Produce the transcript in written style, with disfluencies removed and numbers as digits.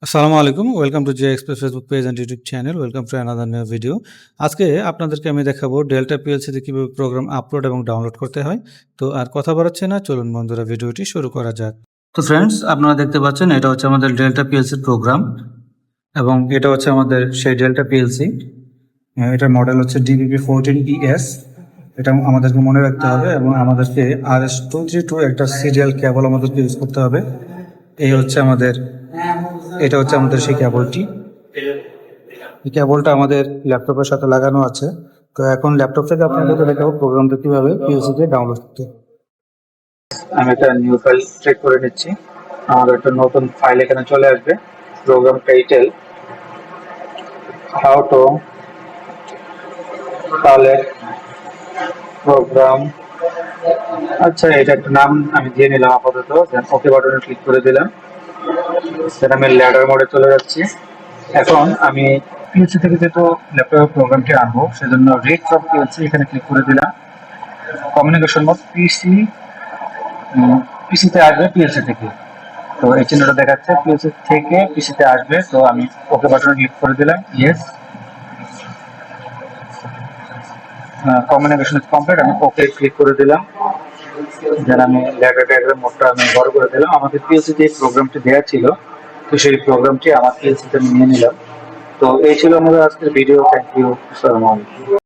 আসসালামু আলাইকুম। Welcome to J express Facebook page and YouTube channel. Welcome to another new video. আজকে আপনাদেরকে আমি দেখাবো ডেল্টা পিএলসিতে কীভাবে প্রোগ্রাম আপলোড এবং ডাউনলোড করতে হয়। তো আর কথা বাড়াচ্ছি না, চলুন বন্ধুরা ভিডিওটি শুরু করা যাক। তো ফ্রেন্ডস, আপনারা দেখতে পাচ্ছেন এটা হচ্ছে আমাদের ডেল্টা পিএলসির প্রোগ্রাম এবং এটা হচ্ছে আমাদের সেই ডেল্টা পিএলসি। এটার মডেল হচ্ছে DBP14ES। এটা আমাদেরকে মনে রাখতে হবে এবং আমাদেরকে RS232 একটা সিরিয়াল কেবল আমাদেরকে ইউজ করতে হবে। এটা হচ্ছে আমাদের সেই কেবলটি। এই কেবলটা আমাদের ল্যাপটপের সাথে লাগানো আছে। তো এখন ল্যাপটপ থেকে আপনাদেরকে দেখাবো প্রোগ্রামটা কিভাবে পিএলসিতে ডাউনলোড করতে। আমি একটা নিউ ফাইল চেক করে নিচ্ছি। আমাদের একটা নতুন ফাইল এখানে চলে আসবে। Program title how to collect program. আচ্ছা, এটা একটা নাম আমি দিয়ে নিলাম আপাতত। ওকে বাটনে ক্লিক করে দিলাম। সেটা আমি ল্যাডার মোডে চলে যাচ্ছি। এখন আমি পিএলসি থেকে যেহেতু ল্যাপটপের প্রোগ্রামটি আনবো, সেজন্য রিড ফ্রম পিএলসি এখানে ক্লিক করে দিলাম। কমিউনিকেশন মোড পিসিতে আসবে পিএলসি থেকে। তো এই চিহ্নটা দেখাচ্ছে পিএলসি থেকে পিসিতে আসবে। তো আমি ওকে বাটনে ক্লিক করে দিলাম। Yes, communication is complete. আমি ওকে ক্লিক করে দিলাম। দেন আমি ল্যাডার ডায়াগ্রাম মোডটা আমি বড় করে দিলাম। আমাদের পিএলসি যে প্রোগ্রামটি দেওয়া ছিল, তো সেই প্রোগ্রামটি আমার পিএলসিতে নিয়ে নিলাম। তো এই ছিল আমাদের আজকের ভিডিও। Thank you. আসসালামু আলাইকুম।